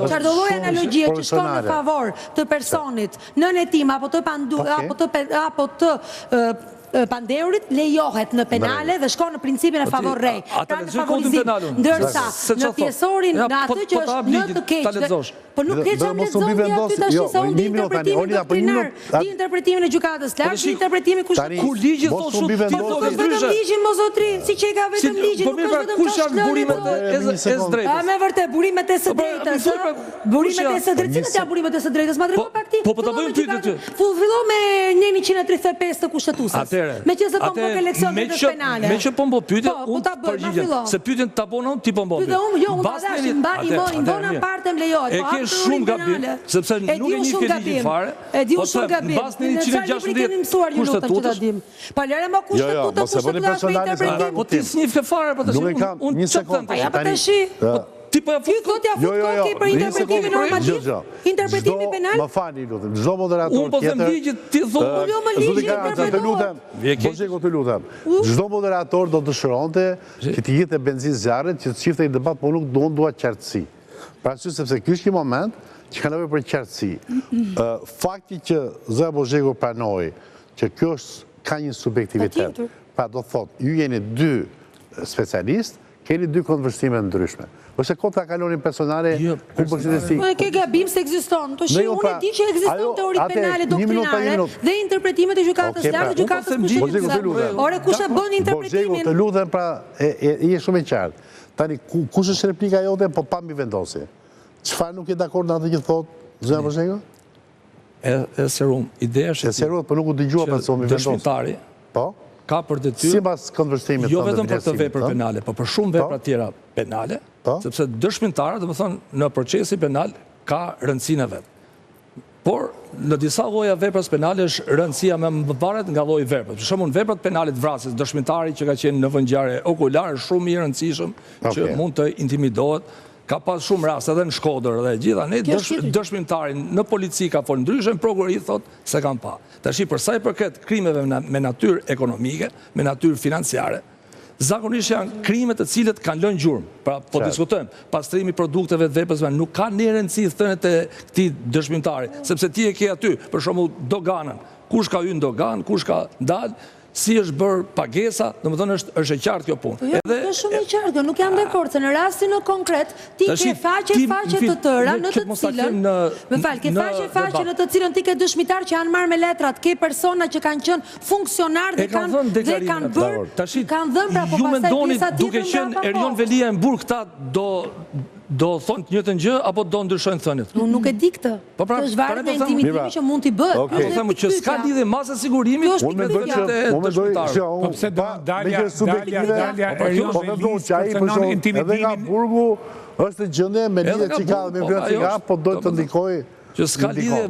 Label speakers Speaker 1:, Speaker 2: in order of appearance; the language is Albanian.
Speaker 1: Çfarëdo lloj analogjie që shkon në favor të personit, nën e tim apo të pandeurit lejohet në penale dhe shkon në principin e favor rej. Pra në favorizim, ndërsa në pjesorin në atë që është në të keqë, po nuk ke që më lexoni aty tash sa unë di interpretimin doktrinar, di interpretimin e gjykatës lartë, di interpretimin kushtetues.
Speaker 2: Kur ligji thot shumë
Speaker 1: vetëm ligjin mo zotri, si që ka vetëm ligjin, nuk është vetëm
Speaker 2: kush janë burimet e së drejtës.
Speaker 1: A me vërtet burimet e së drejtës. Burimet e së drejtës, cilat janë burimet e së drejtës? Ma drejto pak ti.
Speaker 2: Po ta bëjmë pyetje ty.
Speaker 1: Fillo me 135 të kushtetuesës. Me që se po më eleksionet dhe penale.
Speaker 2: Me që po më pyetje, unë përgjigjem. Se pyetjen ta bën unë, ti po më
Speaker 1: pyetje. Jo, unë padash, i mbona partem lejohet.
Speaker 2: E ke shumë gabim, sepse nuk e njeh ligjin fare.
Speaker 1: E di unë shumë gabim.
Speaker 2: Mbas në 160
Speaker 1: kemi mësuar ju lutem që ta dim. Pa lëre më kushtetuta
Speaker 2: po ti s'njeh fare po tash. Unë çfarë them?
Speaker 1: Ja po tash.
Speaker 2: Ti po ja fut
Speaker 1: kokë për interpretimin normativ, interpretimi penal.
Speaker 3: Më fani lutem, çdo moderator
Speaker 2: tjetër. Unë po them ligjit, ti
Speaker 3: thua. Të lutem. Çdo moderator do dëshironte që të jete benzinë zjarrit, që të çifte një debat, por nuk dua qartësi. Pra sepse ky është një moment që ka nevojë për qartësi. Fakti që Zoja Bozheku pranoi që kjo ka një subjektivitet. Pra do thotë, ju jeni dy specialistë, keni dy konversime ndryshme. Ose kontra kalonin personale, ku përshëndesi.
Speaker 1: Po e ke gabim se ekziston. Po unë e di që ekziston teori penale doktrinare dhe interpretimet e gjykatës lartë dhe gjykatës kushtetuese. Ore kush e bën interpretimin?
Speaker 3: Bozheku, të lutem pra, je shumë e qartë. Tani kush është replika jote, po pa mbi vendosi. Çfarë nuk je dakord në atë që thotë Zoja Bozheku?
Speaker 2: E serum, ideja është
Speaker 3: e serum, po nuk u dëgjua për somi vendosi.
Speaker 2: Dëshmitari.
Speaker 3: Po.
Speaker 2: Ka për detyrë.
Speaker 3: Sipas konversimit
Speaker 2: jo vetëm për të vepra penale, por për shumë vepra tjera penale, sepse dëshmitari, do të thonë, në procesi penal ka rëndësinë e vet. Por në disa lloje vepras penale është rëndësia më varet nga lloji i veprës. Për shembull, veprat penale të vrasjes, dëshmitari që ka qenë në vëngjarje okulare është shumë i rëndësishëm që mund të intimidohet. Ka pas shumë raste edhe në Shkodër dhe gjitha ne dëshmitarin në polici ka folë ndryshëm, prokurori thot se kanë pa. Tash për sa i përket krimeve me natyrë ekonomike, me natyrë financiare, zakonisht janë krimet të cilët kanë lënë gjurmë. Pra po diskutojmë, pastrimi produkteve të veprës nuk ka një rëndësi thënet e këtij dëshmitari, sepse ti e ke aty, për shembull doganën, kush ka hyrë në dogan, kush ka dalë, si është bërë pagesa, do më thënë është e qartë kjo punë.
Speaker 1: Jo, është shumë e qartë, nuk jam dakord, se në rastin në konkret, ti ke faqe të tëra në të cilën, me falë, ke faqe në të cilën ti ke dëshmitar që janë marrë me letrat, ke persona që kanë qenë funksionar dhe kanë bërë, kanë dhënë pra po pasaj pjesa tjetër
Speaker 2: duke qenë Erion Velia e mburë këta do thonë të njëjtën gjë, apo do ndryshojnë thënit?
Speaker 1: Unë nuk e di këtë. Është varë nga intimidimi që mund t'i bëhet.
Speaker 2: Po themu që s'ka lidhje mas e sigurimi,
Speaker 3: unë mendoj po pse do Dalja edhe nga burgu është gjendje me lidhje që ka me vlerë që ka, po do të ndikojë
Speaker 2: që s'ka lidhje